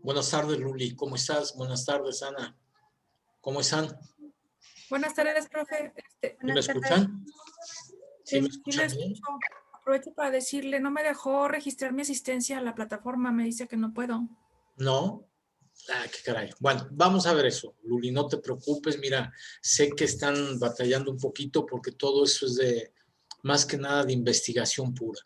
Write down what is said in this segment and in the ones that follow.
Buenas tardes, Luli. ¿Cómo estás? Buenas tardes, Ana. ¿Cómo están? Buenas tardes, profe. ¿Sí me escuchan? ¿Sí me Sí le escuchan bien? escucho. Aprovecho para decirle, no me dejó registrar mi asistencia a la plataforma, me dice que no puedo. ¿No? Ah, qué caray. Bueno, vamos a ver eso, Luli, no te preocupes. Mira, sé que están batallando un poquito porque todo eso es de, más que nada, de investigación pura.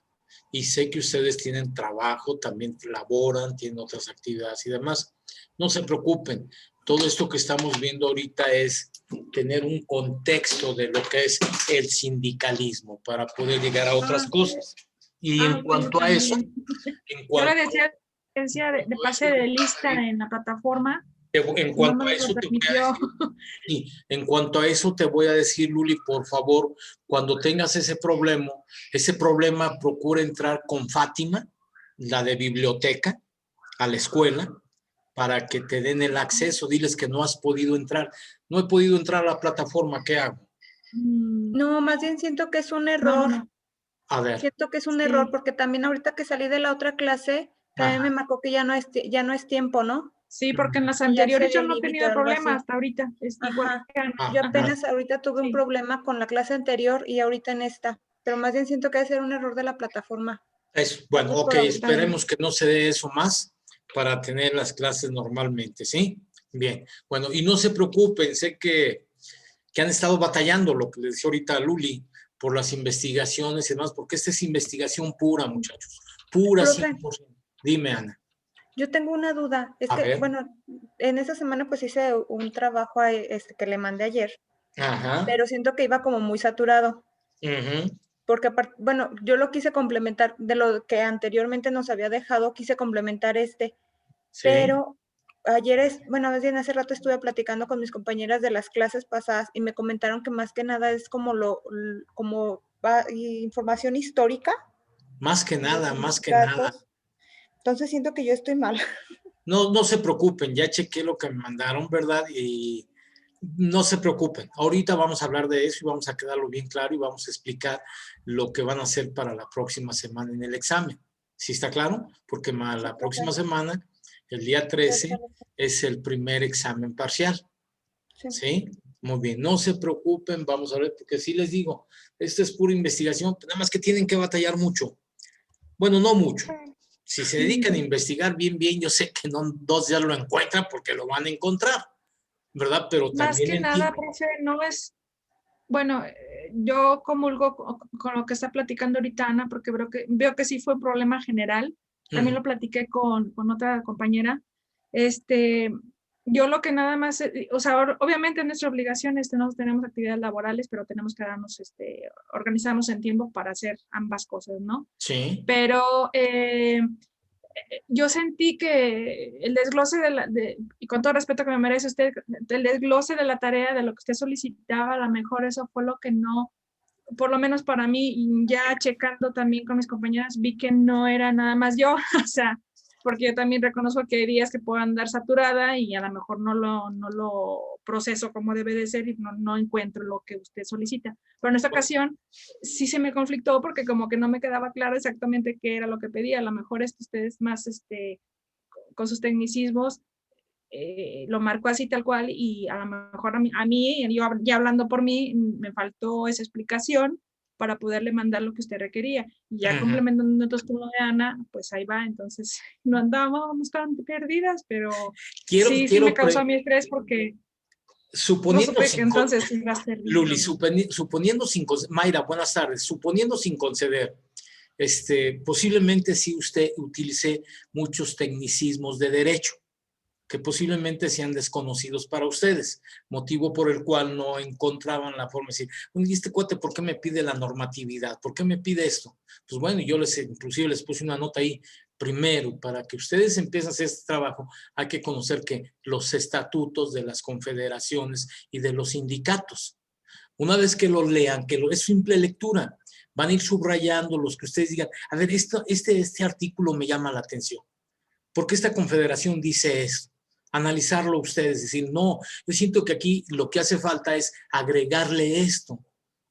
Y sé que ustedes tienen trabajo, también laboran, tienen otras actividades y demás. No se preocupen. Todo esto que estamos viendo ahorita es tener un contexto de lo que es el sindicalismo para poder llegar a otras cosas. Y en cuanto a eso, en Yo le cuanto decía asistencia de pase de lista en la plataforma En y no cuanto me a lo eso te voy a permitió. decir, sí, en cuanto a eso te voy a decir, Luli, por favor, cuando tengas ese problema procura entrar con Fátima, la de biblioteca, a la escuela, para que te den el acceso. Diles que no has podido entrar. No he podido entrar a la plataforma, ¿qué hago? No, más bien siento que es un No, error. no. A ver, Siento que es un Sí. error porque también ahorita que salí de la otra clase, también me ajá, marcó que ya no es tiempo, ¿no? Sí, porque en las Que ya anteriores excedió yo el no he límite tenido o algo problema así. hasta ahorita. Es igual Ajá. que Ana. Yo ajá. apenas ahorita tuve un Sí. problema con la clase anterior y ahorita en esta, pero más bien siento que debe ser un error de la plataforma. Eso, bueno, Gracias ok, por avisarme. esperemos que no se dé eso más para tener las clases normalmente, ¿sí? Bien, bueno, y no se preocupen, sé que han estado batallando, lo que les decía ahorita a Luli, por las investigaciones y demás, porque esta es investigación pura, muchachos, pura Profe, 100%. Dime, Ana. yo tengo una duda. Es A que, ver. bueno, en esa semana pues hice un trabajo que le mandé ayer, Ajá. pero siento que iba como muy saturado. Uh-huh. Porque bueno, yo lo quise complementar de lo que anteriormente nos había dejado, quise complementar Sí. pero bueno, más bien hace rato estuve platicando con mis compañeras de las clases pasadas y me comentaron que más que nada es como información histórica de Más que nada. sindicatos. Entonces siento que yo estoy mal. No, no se preocupen, ya chequé lo que me mandaron, ¿verdad? Y no se preocupen. Ahorita vamos a hablar de eso y vamos a quedarlo bien claro y vamos a explicar lo que van a hacer para la próxima semana en el examen. ¿Sí está claro? Porque Sí, la profe, próxima semana, el día ya está 13, listo. es el primer examen parcial. Sí. ¿Sí? Muy bien, no se preocupen, vamos a ver, porque sí les digo, esto es pura investigación, nada más que tienen que batallar mucho. Bueno, no mucho. Si se dedican a investigar bien, bien, yo sé que no dos ya lo encuentran porque lo van a encontrar, ¿verdad? Pero Más también que nada, entiendo. profe, no es, bueno, yo comulgo con lo que está platicando ahorita Ana, porque veo que sí fue un problema general. También lo platiqué con otra compañera. Este, yo lo que nada más, o sea, obviamente nuestra obligación es, nosotros tenemos actividades laborales, pero tenemos que darnos, organizarnos en tiempo para hacer ambas cosas, ¿no? Sí. Pero yo sentí que el desglose y con todo respeto que me merece usted, el desglose de la tarea de lo que usted solicitaba, a lo mejor eso fue lo que no, por lo menos para mí, y ya checando también con mis compañeras, vi que no era nada más yo, o sea, porque yo también reconozco que hay días que puedo andar saturada y a lo mejor no lo proceso como debe de ser y no encuentro lo que usted solicita. Pero en esta ocasión sí se me conflictó porque como que no me quedaba claro exactamente qué era lo que pedía. A lo mejor ustedes más con sus tecnicismos lo marcó así tal cual y a lo mejor a mí, yo ya hablando por mí, me faltó esa explicación para poderle mandar lo que usted requería. Y ya complementando nosotros con lo de Ana, pues ahí va. Entonces, no andábamos tan perdidas, pero sí me causó a mí estrés porque no suponiendo supe que sin, entonces iba a servir Luli, o no. suponiendo sin, Mayra, buenas tardes, suponiendo sin conceder, posiblemente sí usted utilice muchos tecnicismos de derecho que posiblemente sean desconocidos para ustedes, motivo por el cual no encontraban la forma de decir, ¿y este cuate por qué me pide la normatividad? ¿Por qué me pide esto? Pues bueno, yo inclusive les puse una nota ahí, primero, para que ustedes empiecen a hacer este trabajo, hay que conocer que los estatutos de las confederaciones y de los sindicatos, una vez que los lean, es simple lectura, van a ir subrayando los que ustedes digan, a ver, este artículo me llama la atención. ¿Por qué esta confederación dice esto? Analizarlo ustedes, decir, no, yo siento que aquí lo que hace falta es agregarle esto.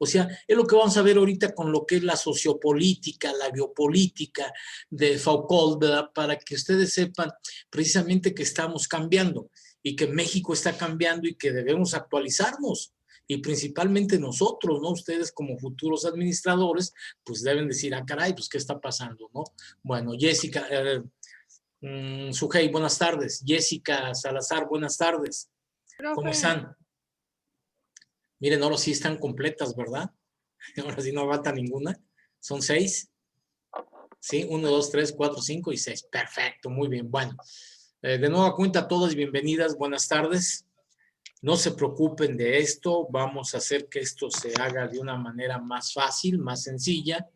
O sea, es lo que vamos a ver ahorita con lo que es la sociopolítica, la biopolítica de Foucault, ¿verdad? Para que ustedes sepan precisamente que estamos cambiando y que México está cambiando y que debemos actualizarnos. Y principalmente nosotros, ¿no? Ustedes como futuros administradores, pues deben decir, ah, caray, pues, ¿qué está pasando, no? Bueno, Jessica, Sujei, buenas tardes. Jessica Salazar, buenas tardes. ¿Cómo están? Miren, ahora sí están completas, ¿verdad? Ahora sí no falta ninguna. Son 6. Sí, 1, 2, 3, 4, 5 y 6. Perfecto, muy bien. Bueno, de nueva cuenta, todas bienvenidas. Buenas tardes. No se preocupen de esto. Vamos a hacer que esto se haga de una manera más fácil, más sencilla.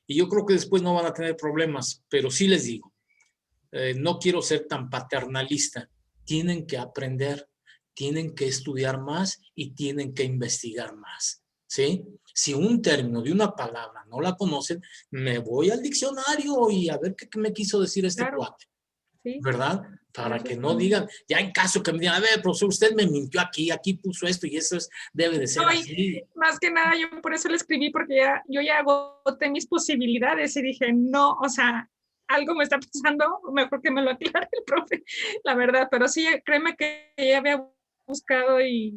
Y yo creo que después no van a tener problemas, pero sí les digo, no quiero ser tan paternalista. Tienen que aprender, tienen que estudiar más y tienen que investigar más, ¿sí? Si un término de una palabra no la conocen, me voy al diccionario y a ver qué me quiso decir este cuate, ¿sí? ¿Verdad? Para que no digan, ya en caso que me digan, a ver, profesor, usted me mintió aquí puso esto y eso debe de ser así. Más que nada, yo por eso le escribí, porque yo ya agoté mis posibilidades y dije, no, o sea, algo me está pasando, mejor que me lo aclare el profe, la verdad, pero sí, créeme que ya había buscado y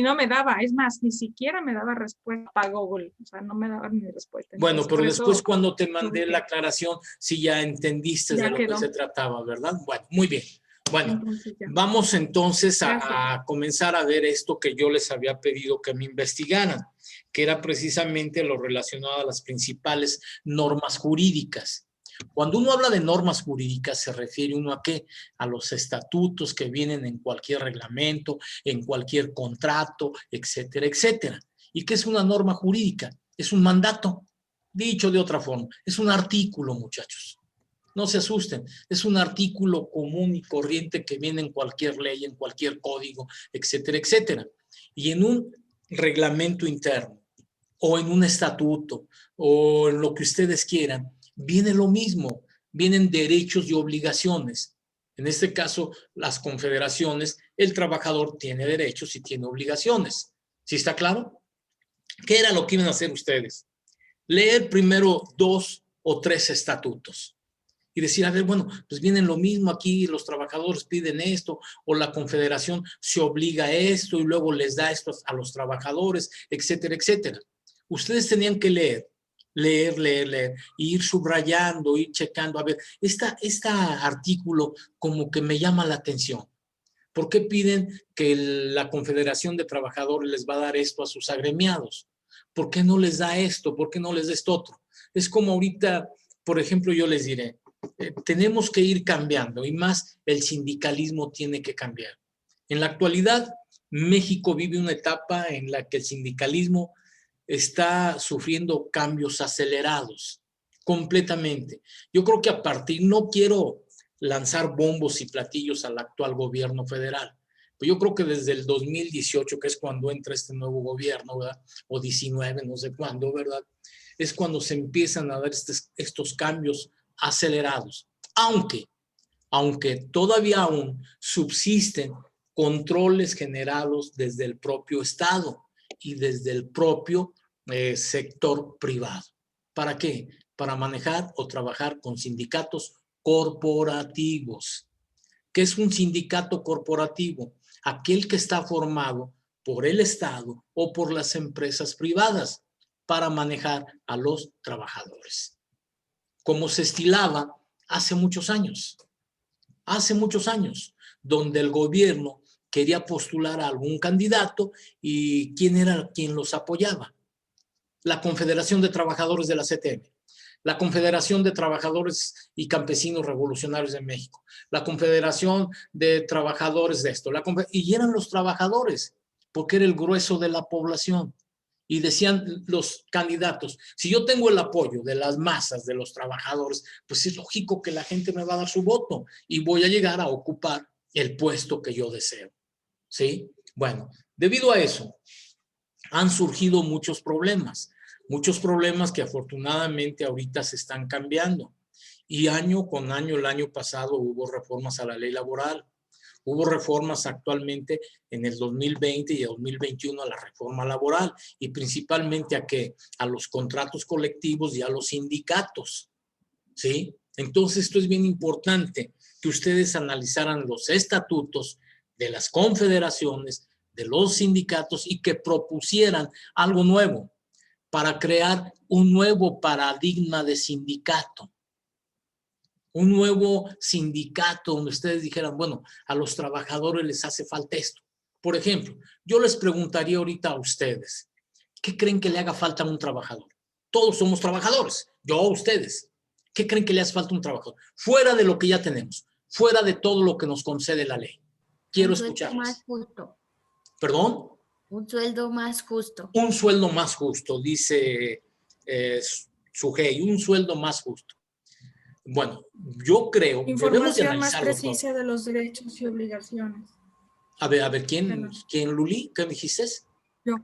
no me daba, es más, ni siquiera me daba respuesta para Google, o sea, no me daba ni respuesta. Bueno, entonces, pero después cuando te mandé la aclaración, sí ya entendiste ya de lo que se trataba, ¿verdad? Bueno, muy bien. Bueno, entonces vamos entonces a comenzar a ver esto que yo les había pedido que me investigaran, que era precisamente lo relacionado a las principales normas jurídicas. Cuando uno habla de normas jurídicas, se refiere uno a qué? A los estatutos que vienen en cualquier reglamento, en cualquier contrato, etcétera, etcétera. ¿Y qué es una norma jurídica? Es un mandato, dicho de otra forma, es un artículo, muchachos. No se asusten, es un artículo común y corriente que viene en cualquier ley, en cualquier código, etcétera, etcétera. Y en un reglamento interno, o en un estatuto, o en lo que ustedes quieran, viene lo mismo, vienen derechos y obligaciones. En este caso, las confederaciones, el trabajador tiene derechos y tiene obligaciones. ¿Sí está claro? ¿Qué era lo que iban a hacer ustedes? Leer primero 2 o 3 estatutos y decir, a ver, bueno, pues vienen lo mismo aquí, los trabajadores piden esto, o la confederación se obliga a esto y luego les da esto a los trabajadores, etcétera, etcétera. Ustedes tenían que leer, e ir subrayando, ir checando, a ver, este artículo como que me llama la atención. ¿Por qué piden que la Confederación de Trabajadores les va a dar esto a sus agremiados? ¿Por qué no les da esto? ¿Por qué no les da esto otro? Es como ahorita, por ejemplo, yo les diré, tenemos que ir cambiando y más el sindicalismo tiene que cambiar. En la actualidad, México vive una etapa en la que el sindicalismo está sufriendo cambios acelerados, completamente. Yo creo que a partir, no quiero lanzar bombos y platillos al actual gobierno federal, pero yo creo que desde el 2018, que es cuando entra este nuevo gobierno, ¿verdad? O 19, no sé cuándo, ¿verdad? Es cuando se empiezan a dar estos cambios acelerados, aunque todavía aún subsisten controles generados desde el propio Estado y desde el propio sector privado. ¿Para qué? Para manejar o trabajar con sindicatos corporativos. ¿Qué es un sindicato corporativo? Aquel que está formado por el Estado o por las empresas privadas para manejar a los trabajadores. Como se estilaba hace muchos años, donde el gobierno quería postular a algún candidato y ¿quién era quien los apoyaba? La Confederación de Trabajadores de la CTM, la Confederación de Trabajadores y Campesinos Revolucionarios de México, la Confederación de Trabajadores de esto, y eran los trabajadores, porque era el grueso de la población. Y decían los candidatos, si yo tengo el apoyo de las masas, de los trabajadores, pues es lógico que la gente me va a dar su voto y voy a llegar a ocupar el puesto que yo deseo. ¿Sí? Bueno, debido a eso, han surgido muchos problemas que afortunadamente ahorita se están cambiando. Y año con año, el año pasado hubo reformas a la ley laboral, Hubo reformas actualmente en el 2020 y el 2021 a la reforma laboral y principalmente a los contratos colectivos y a los sindicatos, ¿sí? Entonces esto es bien importante que ustedes analizaran los estatutos de las confederaciones, de los sindicatos y que propusieran algo nuevo para crear un nuevo paradigma de sindicato. Un nuevo sindicato donde ustedes dijeran, bueno, a los trabajadores les hace falta esto. Por ejemplo, yo les preguntaría ahorita a ustedes, ¿qué creen que le haga falta a un trabajador? Todos somos trabajadores, yo, ustedes. ¿Qué creen que le hace falta a un trabajador? Fuera de lo que ya tenemos, fuera de todo lo que nos concede la ley. Quiero escucharles. Un sueldo más justo. ¿Perdón? Un sueldo más justo. Un sueldo más justo, dice Sugey, un sueldo más justo. Bueno, yo creo... Información más precisa de los derechos y obligaciones. A ver, ¿quién, Luli? ¿Qué dijiste? Yo.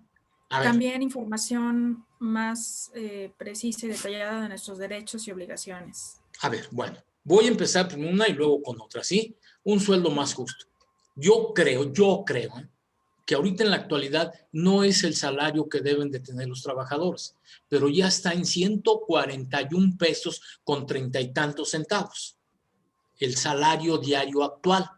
También información más precisa y detallada de nuestros derechos y obligaciones. A ver, bueno, voy a empezar con una y luego con otra, ¿sí? Un sueldo más justo. Yo creo que ahorita en la actualidad no es el salario que deben de tener los trabajadores, pero ya está en 141 pesos con 30 y tantos centavos. El salario diario actual.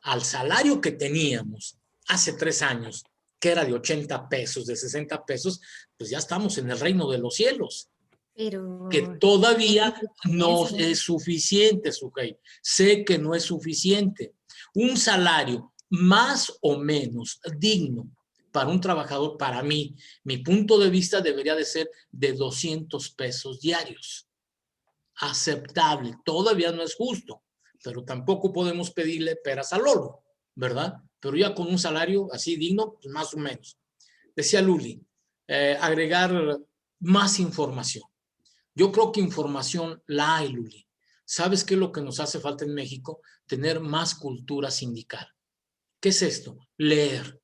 Al salario que teníamos hace 3 años, que era de 80 pesos, de 60 pesos, pues ya estamos en el reino de los cielos. Pero que todavía no es suficiente, Sugey. Sé que no es suficiente. Un salario más o menos digno para un trabajador, para mí, mi punto de vista debería de ser de 200 pesos diarios. Aceptable. Todavía no es justo, pero tampoco podemos pedirle peras al olmo, ¿verdad? Pero ya con un salario así digno, pues más o menos. Decía Luli, agregar más información. Yo creo que información la hay, Luli. ¿Sabes qué es lo que nos hace falta en México? Tener más cultura sindical. ¿Qué es esto? Leer.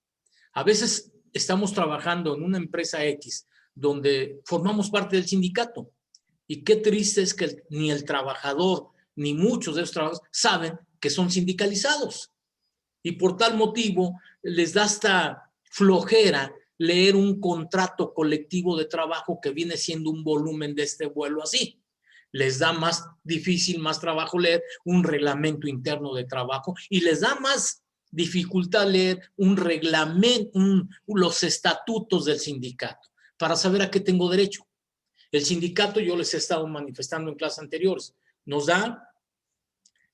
A veces estamos trabajando en una empresa X donde formamos parte del sindicato. Y qué triste es que ni el trabajador ni muchos de esos trabajadores saben que son sindicalizados. Y por tal motivo les da hasta flojera leer un contrato colectivo de trabajo que viene siendo un volumen de este vuelo así. Les da más difícil, más trabajo leer un reglamento interno de trabajo y les da más dificultad leer un reglamento, los estatutos del sindicato para saber a qué tengo derecho. El sindicato, yo les he estado manifestando en clases anteriores, nos da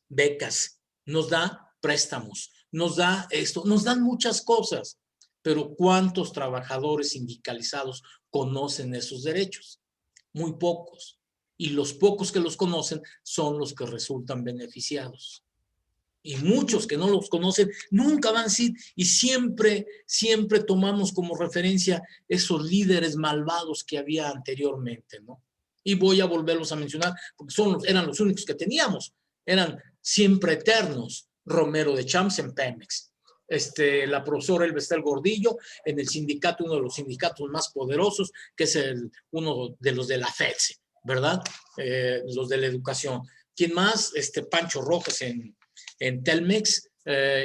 becas, nos da préstamos, nos da esto, nos dan muchas cosas. Pero ¿cuántos trabajadores sindicalizados conocen esos derechos? Muy pocos. Y los pocos que los conocen son los que resultan beneficiados. Y muchos que no los conocen nunca van a decir, y siempre tomamos como referencia esos líderes malvados que había anteriormente, ¿no? Y voy a volverlos a mencionar porque eran los únicos que teníamos. Eran siempre eternos. Romero de Champs en Pemex. La profesora Elbestel Gordillo en el sindicato, uno de los sindicatos más poderosos, que es uno de los de la FEDSE, ¿verdad? Los de la educación. ¿Quién más? Pancho Rojas en Telmex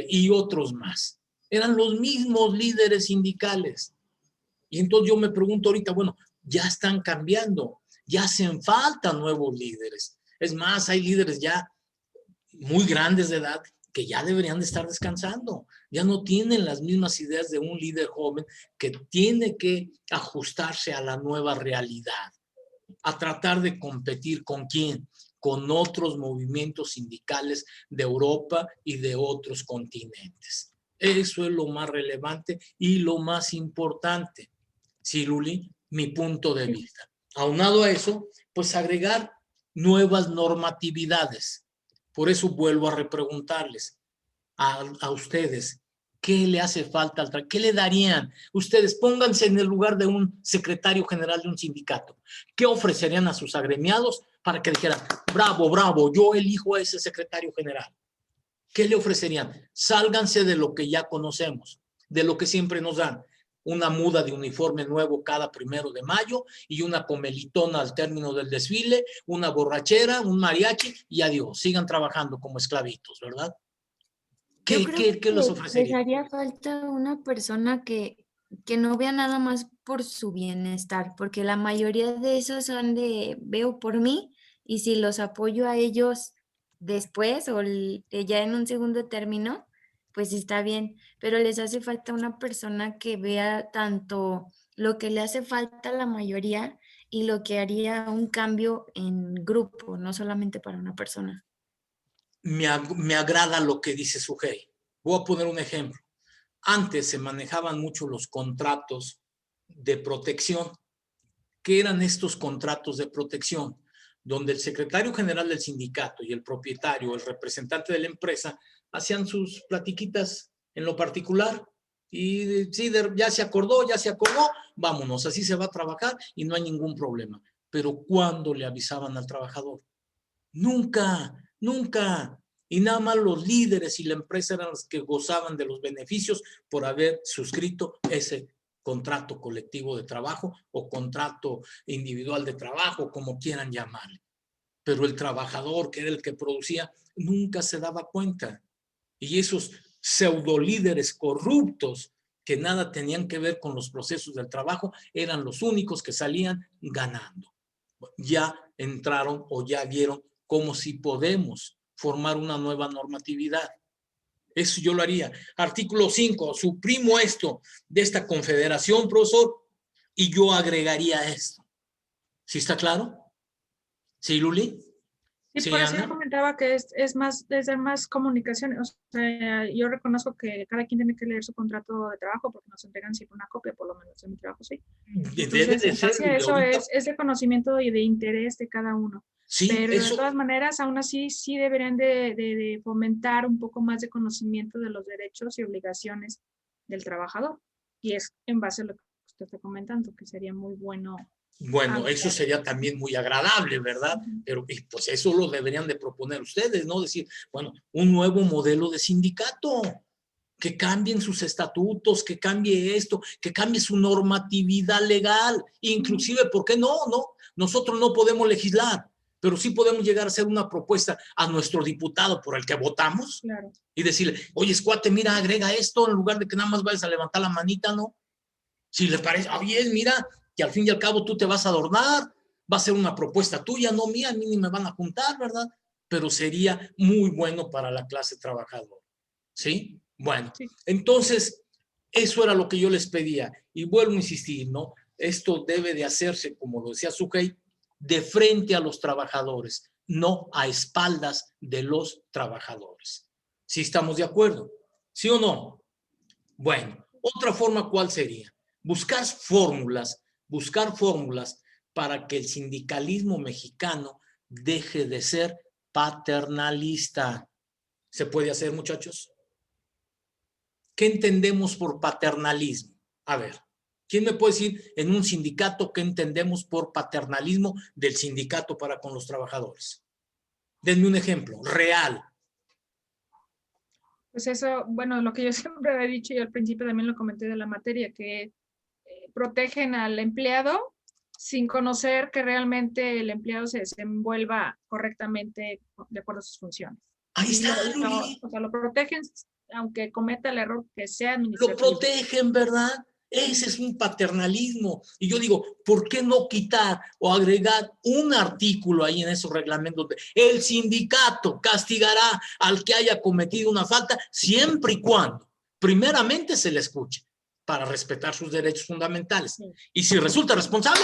y otros más. Eran los mismos líderes sindicales. Y entonces yo me pregunto ahorita, bueno, ya están cambiando, ya hacen falta nuevos líderes. Es más, hay líderes ya muy grandes de edad que ya deberían de estar descansando. Ya no tienen las mismas ideas de un líder joven que tiene que ajustarse a la nueva realidad, a tratar de competir ¿con quién? Con otros movimientos sindicales de Europa y de otros continentes. Eso es lo más relevante y lo más importante. Sí, Luli, mi punto de vista. Aunado a eso, pues agregar nuevas normatividades. Por eso vuelvo a repreguntarles a ustedes, ¿qué le hace falta al trabajo? ¿Qué le darían? Ustedes pónganse en el lugar de un secretario general de un sindicato. ¿Qué ofrecerían a sus agremiados para que dijeran, bravo, bravo, yo elijo a ese secretario general? ¿Qué le ofrecerían? Sálganse de lo que ya conocemos, de lo que siempre nos dan. Una muda de uniforme nuevo cada 1 de mayo y una comelitona al término del desfile, una borrachera, un mariachi y adiós. Sigan trabajando como esclavitos, ¿verdad? Yo ¿Qué, creo qué, qué les que les ofrecería? haría falta una persona que no vea nada más por su bienestar, porque la mayoría de esos son de veo por mí y si los apoyo a ellos después o ya en un segundo término, pues está bien, pero les hace falta una persona que vea tanto lo que le hace falta a la mayoría y lo que haría un cambio en grupo, no solamente para una persona. Me agrada lo que dice Sujei. Voy a poner un ejemplo. Antes se manejaban mucho los contratos de protección. ¿Qué eran estos contratos de protección? Donde el secretario general del sindicato y el propietario, el representante de la empresa, hacían sus platiquitas en lo particular y sí, ya se acordó, vámonos, así se va a trabajar y no hay ningún problema. Pero ¿cuándo le avisaban al trabajador? Nunca, nunca. Y nada más los líderes y la empresa eran los que gozaban de los beneficios por haber suscrito ese contrato colectivo de trabajo o contrato individual de trabajo, como quieran llamarle. Pero el trabajador, que era el que producía, nunca se daba cuenta. Y esos pseudolíderes corruptos que nada tenían que ver con los procesos del trabajo eran los únicos que salían ganando. Ya entraron o ya vieron cómo si podemos formar una nueva normatividad. Eso yo lo haría. Artículo 5, suprimo esto de esta confederación, profesor, y yo agregaría esto. ¿Sí está claro? ¿Sí, Luli? Sí, ¿Sí, por eso yo Ana? comentaba que es más, es de más comunicación. O sea, yo reconozco que cada quien tiene que leer su contrato de trabajo porque nos entregan siempre una copia, por lo menos en mi trabajo, sí. Debe Entonces, de en ser, base a y eso ahorita, es de conocimiento y de interés de cada uno. sí, Pero de eso, todas maneras, aún así, sí deberían de fomentar un poco más de conocimiento de los derechos y obligaciones del trabajador. Y es en base a lo que usted está comentando, que sería muy bueno bueno, eso agregar. sería también muy agradable, ¿verdad? Ujú. Pero pues eso lo deberían de proponer ustedes, ¿no? Decir, bueno, un nuevo modelo de sindicato, que cambien sus estatutos, que cambie esto, que cambie su normatividad legal, inclusive, ¿por qué no? No, nosotros no podemos legislar, pero sí podemos llegar a hacer una propuesta a nuestro diputado por el que votamos Claro. y decirle, oye, escuate, mira, agrega esto en lugar de que nada más vayas a levantar la manita, ¿no? Si le parece, bien, mira, que al fin y al cabo tú te vas a adornar, va a ser una propuesta tuya, no mía, a mí ni me van a juntar, ¿verdad? Pero sería muy bueno para la clase trabajadora, ¿sí? Bueno, Sí. entonces, eso era lo que yo les pedía. Y vuelvo a insistir, ¿no? Esto debe de hacerse, como lo decía Sujei, de frente a los trabajadores, no a espaldas de los trabajadores. ¿Sí estamos de acuerdo? ¿Sí o no? Bueno, otra forma, ¿cuál sería? Buscar fórmulas para que el sindicalismo mexicano deje de ser paternalista. ¿Se puede hacer, muchachos? ¿Qué entendemos por paternalismo? A ver, ¿quién me puede decir en un sindicato qué entendemos por paternalismo del sindicato para con los trabajadores? Denme un ejemplo real. Pues eso, bueno, lo que yo siempre he dicho y al principio también lo comenté de la materia, que protegen al empleado sin conocer que realmente el empleado se desenvuelva correctamente de acuerdo a sus funciones. Ahí Y está, Luli. o sea, lo protegen aunque cometa el error que sea Lo administrativo. protegen, ¿verdad? Ese es un paternalismo. Y yo digo, ¿por qué no quitar o agregar un artículo ahí en esos reglamentos? El sindicato castigará al que haya cometido una falta siempre y cuando, primeramente, se le escuche para respetar sus derechos fundamentales. Sí. Y si resulta responsable,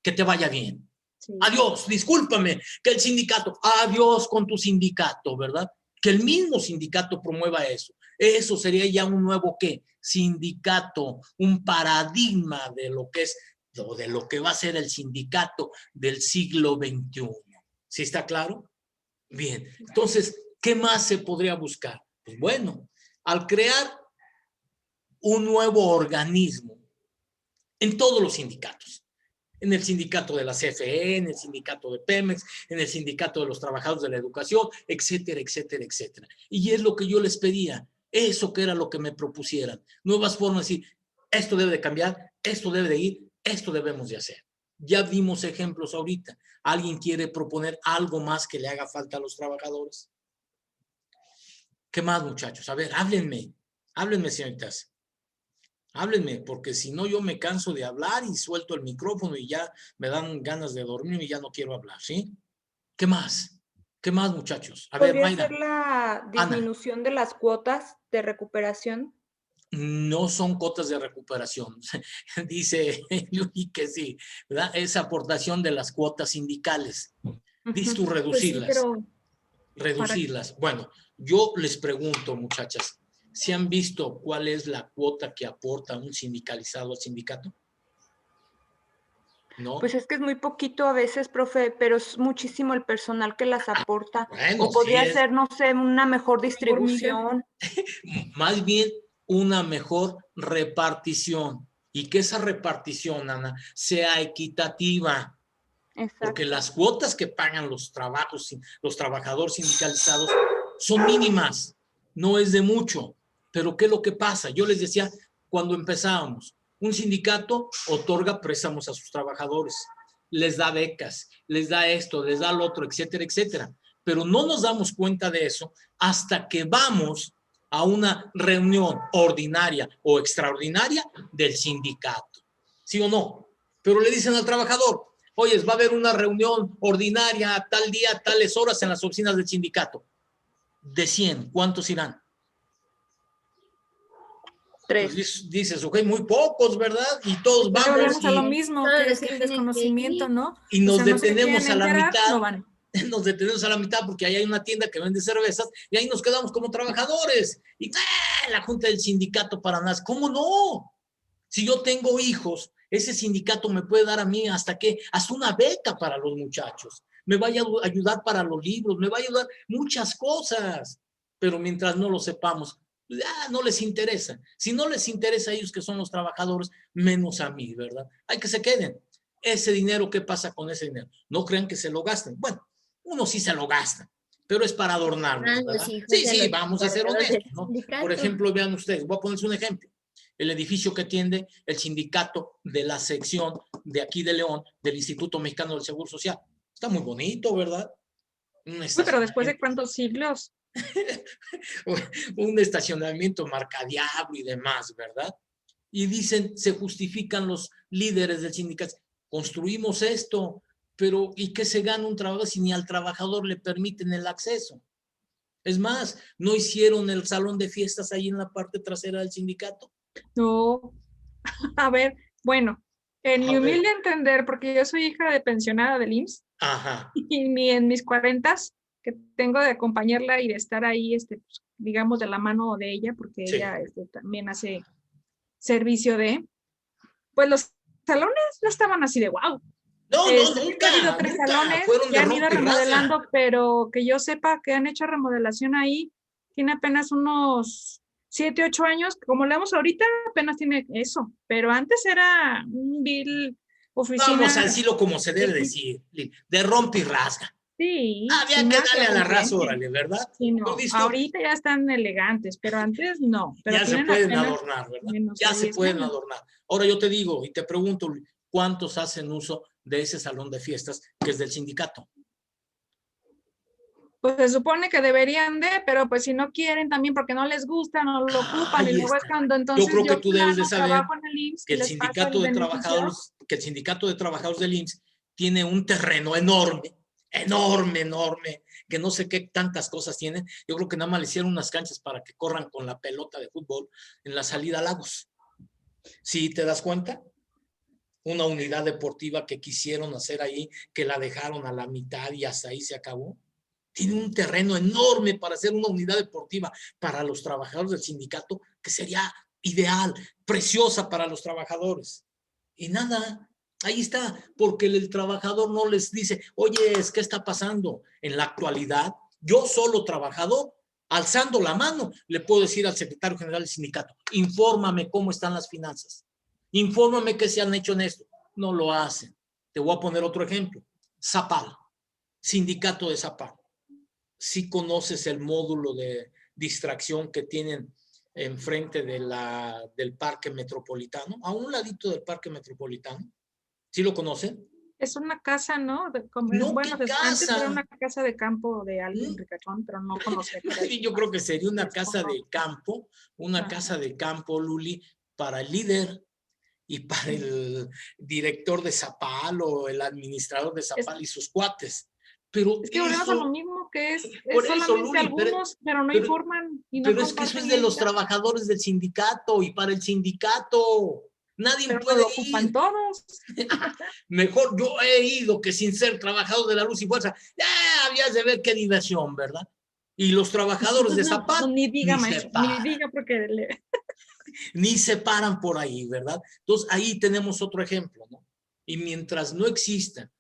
que te vaya bien. Sí. Adiós, discúlpame, que el sindicato, adiós con tu sindicato, ¿verdad? Que el mismo sindicato promueva eso. Eso sería ya un nuevo, ¿qué? Sindicato, un paradigma de lo que es, o de lo que va a ser el sindicato del siglo XXI. ¿Sí está claro? Bien, entonces, ¿qué más se podría buscar? Pues bueno, al crear un nuevo organismo en todos los sindicatos, en el sindicato de la CFE, en el sindicato de Pemex, en el sindicato de los trabajadores de la educación, etcétera, etcétera, etcétera. Y es lo que yo les pedía, eso que era lo que me propusieran, nuevas formas de decir, esto debe de cambiar, esto debe de ir, esto debemos de hacer. Ya vimos ejemplos ahorita. ¿Alguien quiere proponer algo más que le haga falta a los trabajadores? ¿Qué más, muchachos? A ver, háblenme, señoritas. Háblenme, porque si no yo me canso de hablar y suelto el micrófono y ya me dan ganas de dormir y ya no quiero hablar, ¿sí? ¿Qué más? ¿Qué más, muchachos? A ver, ¿Podría ser Mayra, la Ana, disminución de las cuotas de recuperación? no son cuotas de recuperación. Dice Luis que sí, ¿verdad? Es aportación de las cuotas sindicales. Dices tú Pues sí, reducirlas. pero Reducirlas. Bueno, yo les pregunto, muchachas, ¿se han visto cuál es la cuota que aporta un sindicalizado al sindicato? ¿No? Pues es que es muy poquito a veces, profe, pero es muchísimo el personal que las aporta. Bueno, O sí podría es ser, no sé, una mejor hormiga. distribución. más bien una mejor repartición y que esa repartición, Ana, sea equitativa. Porque Exacto. las cuotas que pagan los trabajadores sindicalizados son mínimas, no es de mucho. Pero ¿qué es lo que pasa? Yo les decía cuando empezábamos, un sindicato otorga préstamos a sus trabajadores, les da becas, les da esto, les da lo otro, etcétera, etcétera. Pero no nos damos cuenta de eso hasta que vamos a una reunión ordinaria o extraordinaria del sindicato. ¿Sí o no? Pero le dicen al trabajador, oye, va a haber una reunión ordinaria tal día, tales horas en las oficinas del sindicato. De 100, ¿cuántos irán? 3. Pues dices, ok, muy pocos, ¿verdad? Y todos Ya vamos volvemos a lo mismo, todos que los es que el tienen que desconocimiento, ir. ¿no? y O nos sea, no se detenemos quieren a la enterar, mitad. no van. Nos detenemos a la mitad porque ahí hay una tienda que vende cervezas y ahí nos quedamos como trabajadores. Y la junta del sindicato para nada. ¿Cómo no? Si yo tengo hijos, ese sindicato me puede dar a mí hasta una beca para los muchachos. Me va a ayudar para los libros, me va a ayudar muchas cosas. Pero mientras no lo sepamos, no les interesa. Si no les interesa a ellos que son los trabajadores, menos a mí, ¿verdad? Hay que se queden. Ese dinero, ¿qué pasa con ese dinero? No crean que se lo gasten. Bueno, uno sí se lo gasta, pero es para adornarnos, Van los ¿verdad? hijos de Sí, los vamos a ser encargados del honestos, ¿no? Por sindicato. ejemplo, vean ustedes, voy a ponerles un ejemplo. El edificio que tiene el sindicato de la sección de aquí de León, del Instituto Mexicano del Seguro Social. Está muy bonito, ¿verdad? Un Uy, pero después de estacionamiento, cuántos siglos. un estacionamiento marcadiablo y demás, ¿verdad? Y dicen, se justifican los líderes del sindicato, construimos esto, pero ¿y qué se gana un trabajador si ni al trabajador le permiten el acceso? Es más, ¿no hicieron el salón de fiestas ahí en la parte trasera del sindicato? No. A ver, bueno, en mi A ver, humilde entender, porque yo soy hija de pensionada del IMSS, ajá, y en mis 40s, que tengo de acompañarla y de estar ahí, pues, digamos, de la mano de ella, porque sí. ella también hace servicio pues los salones no estaban así de wow. No, Ha habido nunca, 3 nunca. salones Fueron que de han ido rompe y rasga. remodelando, pero que yo sepa que han hecho remodelación ahí, tiene apenas unos 7, 8 años, como le damos ahorita, apenas tiene eso, pero antes era un vil Vamos a oficina. decirlo como se debe decir, de rompe y rasga. Sí, Había sin que nada darle a ver la con raza, gente. órale, ¿verdad? Sí, ¿Lo no, visto? ahorita ya están elegantes, pero antes no, pero Ya se tienen pueden apenas adornar, ¿verdad? menos Ya de se 10 pueden años. adornar. Ahora yo te digo y te pregunto, ¿cuántos hacen uso de ese salón de fiestas que es del sindicato? Pues se supone que deberían de, pero pues si no quieren también porque no les gusta, no lo ocupan, y Ahí luego es está. cuando Yo entonces creo que yo tú debes de fulano saber trabajo en el IMSS que y les paso el beneficio. el sindicato de trabajadores del IMSS tiene un terreno enorme, enorme, enorme, que no sé qué tantas cosas tienen. Yo creo que nada más le hicieron unas canchas para que corran con la pelota de fútbol en la salida a Lagos. ¿Sí te das cuenta? Una unidad deportiva que quisieron hacer ahí, que la dejaron a la mitad y hasta ahí se acabó. Tiene un terreno enorme para hacer una unidad deportiva para los trabajadores del sindicato, que sería ideal, preciosa para los trabajadores. Y nada, ahí está, porque el trabajador no les dice, oye, ¿qué está pasando? En la actualidad, yo solo trabajador, alzando la mano, le puedo decir al secretario general del sindicato, infórmame cómo están las finanzas, infórmame qué se han hecho en esto. No lo hacen. Te voy a poner otro ejemplo. Zapal, sindicato de Zapal. Si conoces el módulo de distracción que tienen enfrente del parque metropolitano, a un ladito del parque metropolitano. ¿Sí lo conocen? Es una casa, ¿no? Como, No, bueno, ¿qué antes era casa? una casa de campo de alguien ¿Mm? ricachón, pero no conocía que era Más bien, yo creo que sería una casa desconozco. de campo, una Ajá. casa de campo, Luli, para el líder y para el director de Zapal o el administrador de Zapal y sus cuates. Pero Es que volvemos a lo eso, mismo, que es por eso, solamente Luli, algunos, pero no pero, informan y no pero es que eso comparten es de los nada, trabajadores del sindicato y para el sindicato. Nadie pero no puede lo ocupan ir. todos. Mejor yo he ido que sin ser trabajador de la luz y fuerza. Ya habías de ver qué diversión, ¿verdad? Y los trabajadores de No, Zapal ni diga, ni se maestro, ni paran, diga porque ni se paran por ahí, ¿verdad? Entonces ahí tenemos otro ejemplo, ¿no? Y mientras no exista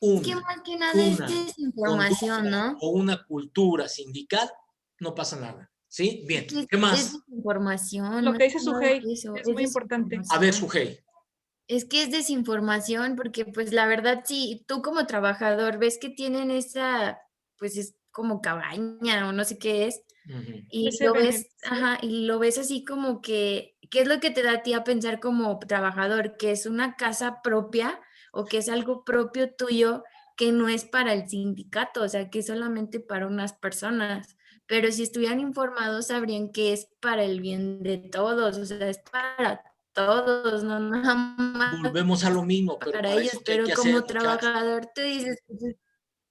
Es que más que nada es una desinformación, conducta ¿no? o una cultura sindical, no pasa nada. ¿Sí? Bien. Es que ¿Qué es más? desinformación, lo más que dice que nada Sujei es eso, es es muy importante. A ver, desinformación. Sujei. Es que es desinformación porque pues la verdad si tú como trabajador ves que tienen esa, pues es como cabaña o no sé qué es, y Ese lo ves, beneficio. ajá, y lo ves así como que, ¿qué es lo que te da a ti a pensar como trabajador? Que es una casa propia o que es algo propio tuyo que no es para el sindicato, o sea, que es solamente para unas personas. Pero si estuvieran informados sabrían que es para el bien de todos, o sea, es para todos, no nada más Volvemos a lo mismo, pero para para ellos, eso, ¿qué hay que pero hacer, como muchachos? trabajador tú dices, pues,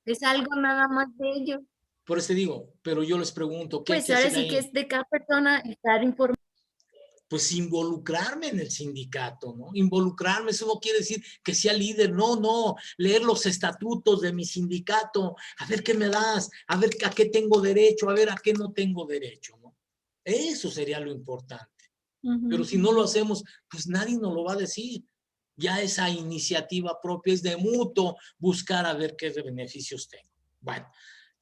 es algo nada más de ellos. Por eso te digo, pero yo les pregunto, ¿qué hay Pues que ahora hacer sí que ahí? es de cada persona estar informado. Pues involucrarme en el sindicato, ¿no? Involucrarme, eso no quiere decir que sea líder, no, no, leer los estatutos de mi sindicato, a ver qué me das, a ver a qué tengo derecho, a ver a qué no tengo derecho, ¿no? Eso sería lo importante. Pero si no lo hacemos, pues nadie nos lo va a decir. Ya esa iniciativa propia es de mutuo buscar a ver qué beneficios tengo. Bueno,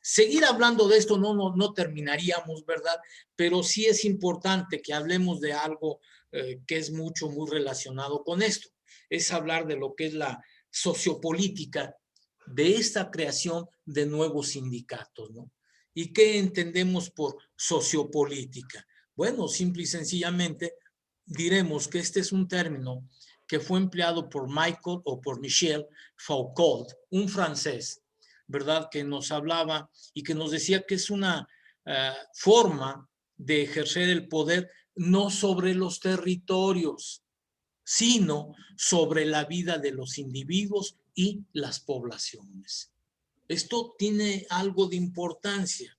seguir hablando de esto no terminaríamos, ¿verdad? Pero sí es importante que hablemos de algo que es muy relacionado con esto. Es hablar de lo que es la sociopolítica de esta creación de nuevos sindicatos, ¿no? ¿Y qué entendemos por sociopolítica? Bueno, simple y sencillamente diremos que este es un término que fue empleado por Michael o por Michel Foucault, un francés, ¿verdad? Que nos hablaba y que nos decía que es una forma de ejercer el poder no sobre los territorios, sino sobre la vida de los individuos y las poblaciones. Esto tiene algo de importancia.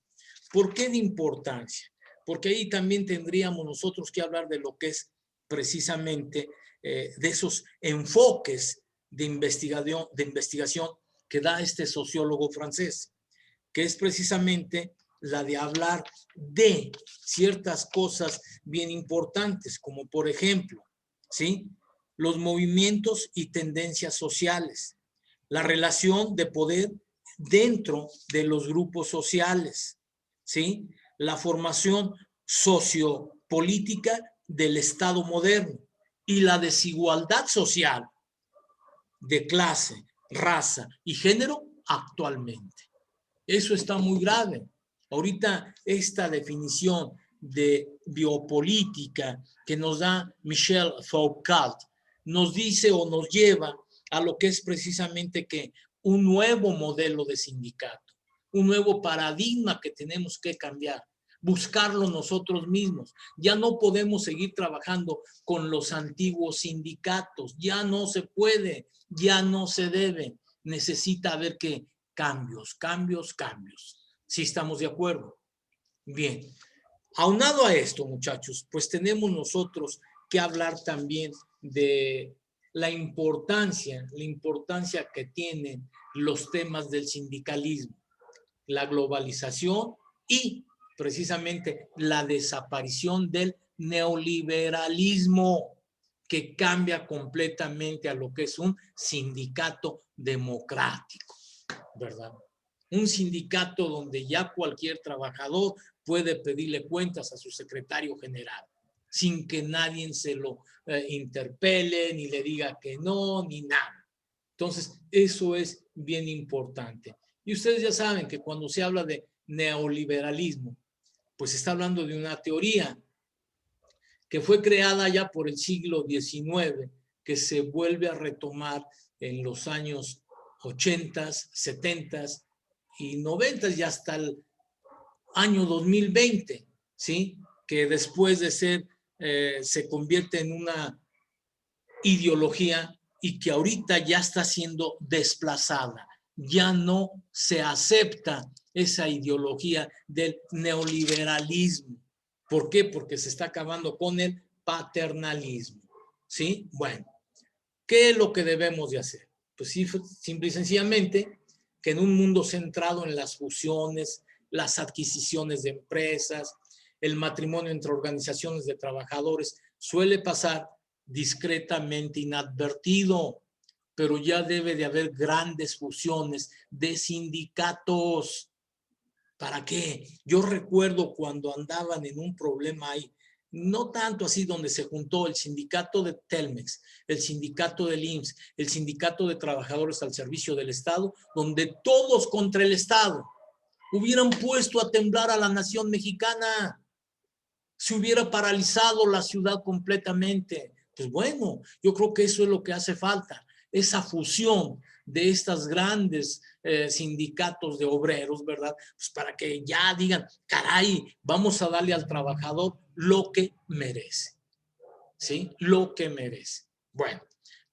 ¿Por qué de importancia? Porque ahí también tendríamos nosotros que hablar de lo que es precisamente de esos enfoques de investigación que da este sociólogo francés, que es precisamente la de hablar de ciertas cosas bien importantes, como por ejemplo, ¿sí? Los movimientos y tendencias sociales, la relación de poder dentro de los grupos sociales, ¿sí? La formación sociopolítica del Estado moderno y la desigualdad social de clase, raza y género actualmente. Eso está muy grave. Ahorita esta definición de biopolítica que nos da Michel Foucault nos dice o nos lleva a lo que es precisamente que un nuevo modelo de sindicato, un nuevo paradigma que tenemos que cambiar, buscarlo nosotros mismos. Ya no podemos seguir trabajando con los antiguos sindicatos, ya no se puede, ya no se debe. Necesita haber que cambios. ¿Sí estamos de acuerdo? Bien. Aunado a esto, muchachos, pues tenemos nosotros que hablar también de la importancia que tienen los temas del sindicalismo, la globalización y precisamente la desaparición del neoliberalismo, que cambia completamente a lo que es un sindicato democrático, ¿verdad? Un sindicato donde ya cualquier trabajador puede pedirle cuentas a su secretario general sin que nadie se lo interpele, ni le diga que no, ni nada. Entonces, eso es bien importante. Y ustedes ya saben que cuando se habla de neoliberalismo, pues se está hablando de una teoría que fue creada ya por el siglo XIX, que se vuelve a retomar en los años 80s, 70s y 90s y hasta el año 2020, ¿sí? Que después de ser, se convierte en una ideología y que ahorita ya está siendo desplazada. Ya no se acepta esa ideología del neoliberalismo. ¿Por qué? Porque se está acabando con el paternalismo, ¿sí? Bueno, ¿qué es lo que debemos de hacer? Pues sí, simple y sencillamente que en un mundo centrado en las fusiones, las adquisiciones de empresas, el matrimonio entre organizaciones de trabajadores, suele pasar discretamente inadvertido, pero ya debe de haber grandes fusiones de sindicatos. ¿Para qué? Yo recuerdo cuando andaban en un problema ahí, no tanto así, donde se juntó el sindicato de Telmex, el sindicato del IMSS, el sindicato de trabajadores al servicio del Estado, donde todos contra el Estado hubieran puesto a temblar a la nación mexicana, se hubiera paralizado la ciudad completamente. Pues bueno, yo creo que eso es lo que hace falta, esa fusión de estas grandes sindicatos de obreros, ¿verdad? Pues para que ya digan, caray, vamos a darle al trabajador lo que merece, ¿sí? Lo que merece. Bueno,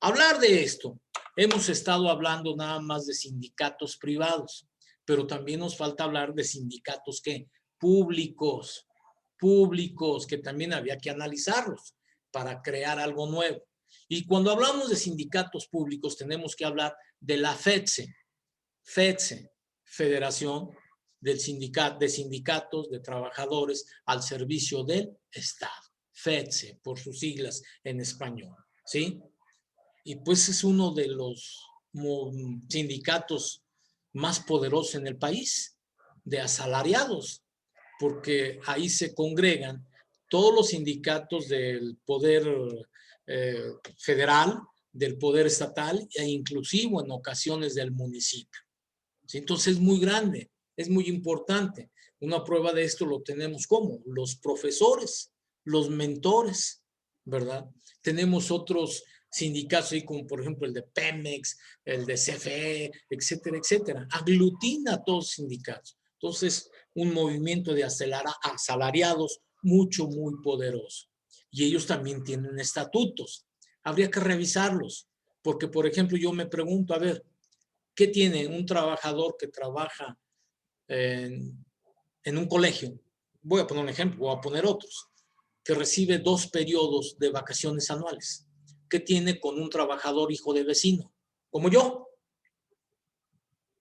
hablar de esto, hemos estado hablando nada más de sindicatos privados, pero también nos falta hablar de sindicatos ¿qué? Públicos, que también había que analizarlos para crear algo nuevo. Y cuando hablamos de sindicatos públicos, tenemos que hablar de la FETSE, Federación de Sindicatos de Trabajadores al Servicio del Estado. FETSE, por sus siglas en español, ¿sí? Y pues es uno de los sindicatos más poderosos en el país, de asalariados, porque ahí se congregan todos los sindicatos del poder federal, del poder estatal e inclusive en ocasiones del municipio. ¿Sí? Entonces es muy grande, es muy importante. Una prueba de esto lo tenemos como los profesores, los mentores, ¿verdad? Tenemos otros sindicatos ahí como por ejemplo el de Pemex, el de CFE, etcétera, etcétera. Aglutina a todos los sindicatos. Entonces, un movimiento de asalariados muy poderoso. Y ellos también tienen estatutos. Habría que revisarlos, porque, por ejemplo, yo me pregunto, a ver, ¿qué tiene un trabajador que trabaja en un colegio? Voy a poner un ejemplo, voy a poner otros, que recibe 2 periodos de vacaciones anuales. ¿Qué tiene con un trabajador hijo de vecino, como yo?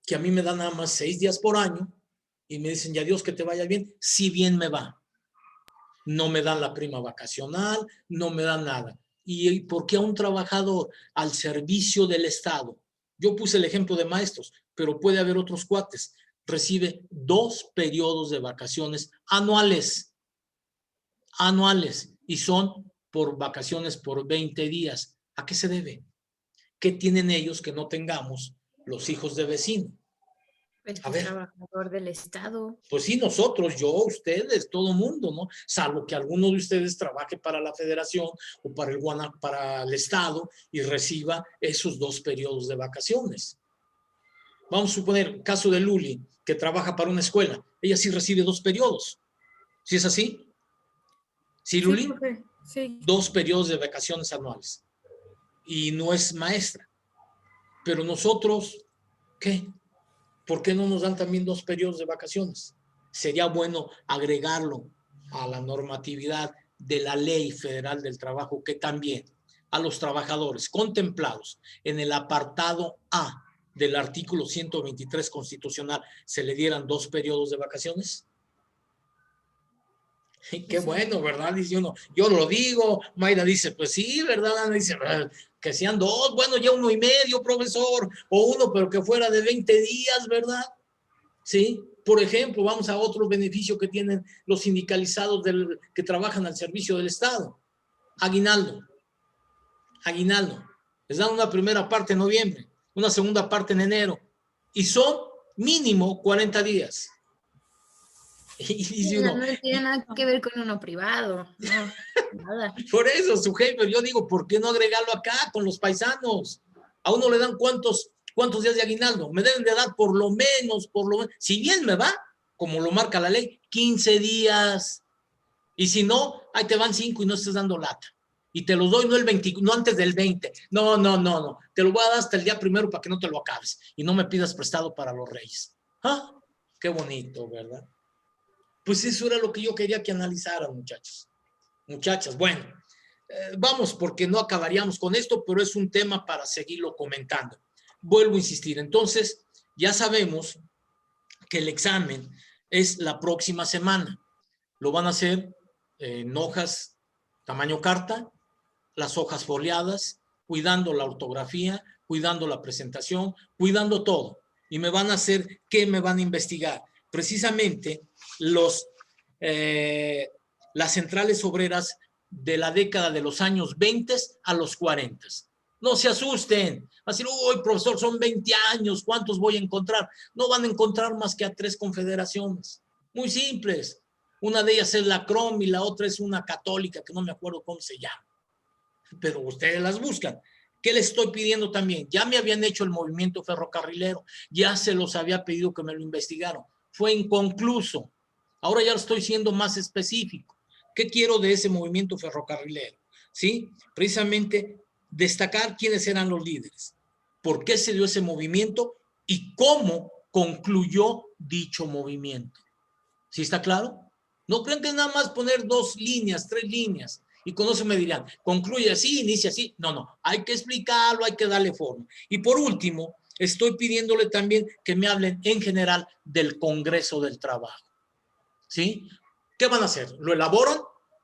Que a mí me dan nada más 6 días por año y me dicen, ya Dios que te vaya bien, si bien me va. No me dan la prima vacacional, no me dan nada. ¿Y por qué a un trabajador al servicio del Estado? Yo puse el ejemplo de maestros, pero puede haber otros cuates. Recibe 2 periodos de vacaciones anuales. Y son por vacaciones por 20 días. ¿A qué se debe? ¿Qué tienen ellos que no tengamos los hijos de vecino? El trabajador del Estado. Pues sí, nosotros, yo, ustedes, todo mundo, ¿no? Salvo que alguno de ustedes trabaje para la federación o para el Estado y reciba esos 2 periodos de vacaciones. Vamos a suponer el caso de Luli, que trabaja para una escuela. Ella sí recibe 2 periodos. ¿Sí es así? ¿Sí, Luli? Sí. 2 periodos de vacaciones anuales. Y no es maestra. Pero nosotros, ¿qué? ¿Por qué no nos dan también 2 periodos de vacaciones? Sería bueno agregarlo a la normatividad de la Ley Federal del Trabajo, que también a los trabajadores contemplados en el apartado A del artículo 123 constitucional se le dieran 2 periodos de vacaciones. Qué bueno, ¿verdad? Dice uno, yo lo digo. Mayra dice, pues sí, ¿verdad? Ana dice, que sean 2, bueno, ya 1 y medio, profesor, o 1, pero que fuera de 20 días, ¿verdad? Sí, por ejemplo, vamos a otro beneficio que tienen los sindicalizados que trabajan al servicio del Estado. Aguinaldo. Les dan una primera parte en noviembre, una segunda parte en enero, y son mínimo 40 días. Y dice uno, no tiene nada que ver con uno privado, no, nada. Por eso, su jefe, yo digo, ¿por qué no agregarlo acá con los paisanos? A uno le dan ¿cuántos ¿Cuántos días de aguinaldo? Me deben de dar por lo menos, si bien me va, como lo marca la ley, 15 días. Y si no, ahí te van 5 y no estés dando lata. Y te los doy no el 20, no antes del 20. No. Te lo voy a dar hasta el día 1 para que no te lo acabes. Y no me pidas prestado para los reyes. ¡Ah! Qué bonito, ¿verdad? Pues eso era lo que yo quería que analizaran, muchachos. Muchachas, bueno, vamos, porque no acabaríamos con esto, pero es un tema para seguirlo comentando. Vuelvo a insistir, entonces, ya sabemos que el examen es la próxima semana. Lo van a hacer en hojas tamaño carta, las hojas foliadas, cuidando la ortografía, cuidando la presentación, cuidando todo. Y me van a hacer, ¿qué me van a investigar? Precisamente las centrales obreras de la década de los años 20 a los 40. No se asusten. Así, uy, profesor, son 20 años, ¿cuántos voy a encontrar? No van a encontrar más que a 3 confederaciones. Muy simples. Una de ellas es la CROM y la otra es una católica que no me acuerdo cómo se llama. Pero ustedes las buscan. ¿Qué les estoy pidiendo también? Ya me habían hecho el movimiento ferrocarrilero, ya se los había pedido que me lo investigaron. Fue inconcluso. Ahora ya lo estoy siendo más específico. ¿Qué quiero de ese movimiento ferrocarrilero? ¿Sí? Precisamente destacar quiénes eran los líderes, por qué se dio ese movimiento y cómo concluyó dicho movimiento. ¿Sí está claro? No crean que es nada más poner 2 líneas, 3 líneas. Y con eso me dirán, concluye así, inicia así. No, hay que explicarlo, hay que darle forma. Y por último, estoy pidiéndole también que me hablen en general del Congreso del Trabajo. ¿Sí? ¿Qué van a hacer? ¿Lo elaboran?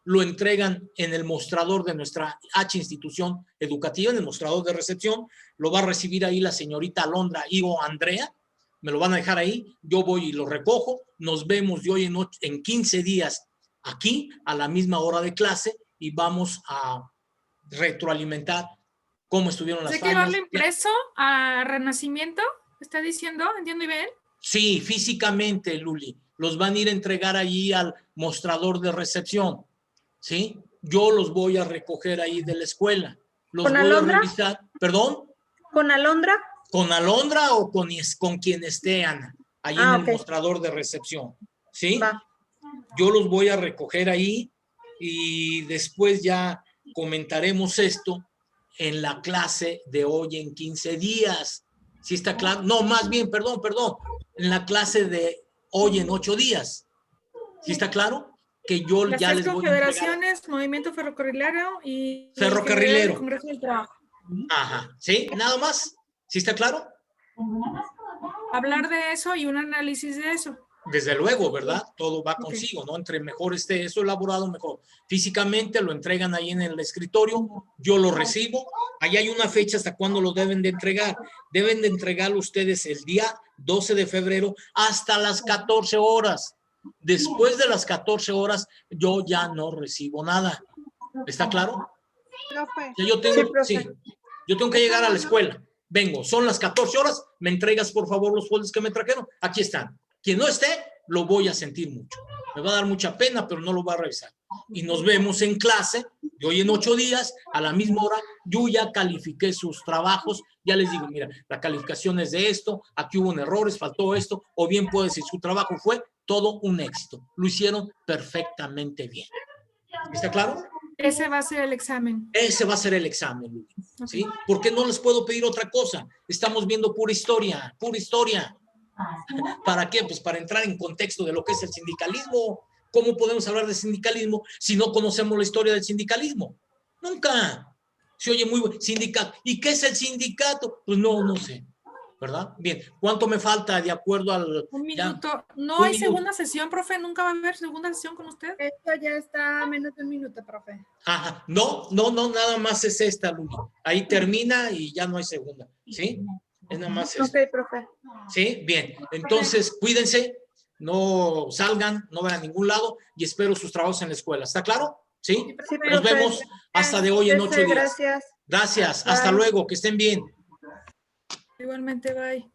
¿Lo entregan en el mostrador de nuestra H institución educativa, en el mostrador de recepción? ¿Lo va a recibir ahí la señorita Alondra o Andrea? Me lo van a dejar ahí, yo voy y lo recojo, nos vemos de hoy en 15 días aquí a la misma hora de clase y vamos a retroalimentar cómo estuvieron las fallas. ¿Hay que llevarlo impreso a Renacimiento? ¿Está diciendo? ¿Entiendo bien? Sí, físicamente, Luli, los van a ir a entregar allí al mostrador de recepción, ¿sí? Yo los voy a recoger ahí de la escuela, los ¿Con voy Alondra? a revisar. ¿Perdón? ¿Con Alondra? ¿Con Alondra o con quien esté, Ana? Ahí en el ok. mostrador de recepción, ¿sí? Va. Yo los voy a recoger ahí y después ya comentaremos esto en la clase de hoy en 15 días. ¿Sí está claro? No, más bien, perdón. En la clase de hoy en 8 días. ¿Sí está claro? Que yo Las ya 3 les voy a entregar. confederaciones, movimiento ferrocarrilero y Ferrocarrilero. el Congreso del Trabajo. Ajá, ¿sí? Nada más. ¿Sí está claro? Hablar de eso y un análisis de eso. Desde luego, ¿verdad? Todo va consigo, ¿no? Entre mejor esté eso elaborado, mejor. Físicamente lo entregan ahí en el escritorio, yo lo recibo. Ahí hay una fecha hasta cuándo lo deben de entregar. Deben de entregarlo ustedes el día 12 de febrero hasta las 14 horas. Después de las 14 horas, yo ya no recibo nada. ¿Está claro? Yo tengo que llegar a la escuela. Vengo, son las 14 horas, me entregas por favor los folders que me trajeron. Aquí están. Quien no esté, lo voy a sentir mucho. Me va a dar mucha pena, pero no lo va a revisar. Y nos vemos en clase, de hoy en 8 días, a la misma hora. Yo ya califiqué sus trabajos, ya les digo, mira, la calificación es de esto, aquí hubo errores, faltó esto, o bien puede decir, su trabajo fue todo un éxito. Lo hicieron perfectamente bien. ¿Está claro? Ese va a ser el examen. Ese va a ser el examen, Luli. ¿Sí? ¿Por qué no les puedo pedir otra cosa? Estamos viendo pura historia, pura historia. ¿Para qué? Pues para entrar en contexto de lo que es el sindicalismo. ¿Cómo podemos hablar de sindicalismo si no conocemos la historia del sindicalismo? Nunca. Se oye muy bueno. Sindicato. ¿Y qué es el sindicato? Pues no sé. ¿Verdad? Bien. ¿Cuánto me falta de acuerdo al... Un minuto. Ya, ¿no un hay minuto. segunda sesión, profe? ¿Nunca va a haber segunda sesión con usted? Esto ya está a menos de un minuto, profe. Ajá. No, nada más es esta, Luli. Ahí termina y ya no hay segunda. ¿Sí? Es nada más esto. Ok, profe. ¿Sí? Bien. Entonces, cuídense, no salgan, no vayan a ningún lado y espero sus trabajos en la escuela. ¿Está claro? ¿Sí? Sí, Nos profe. vemos hasta de hoy en 8 días. Gracias. Gracias. Bye. Hasta luego. Que estén bien. Igualmente, bye.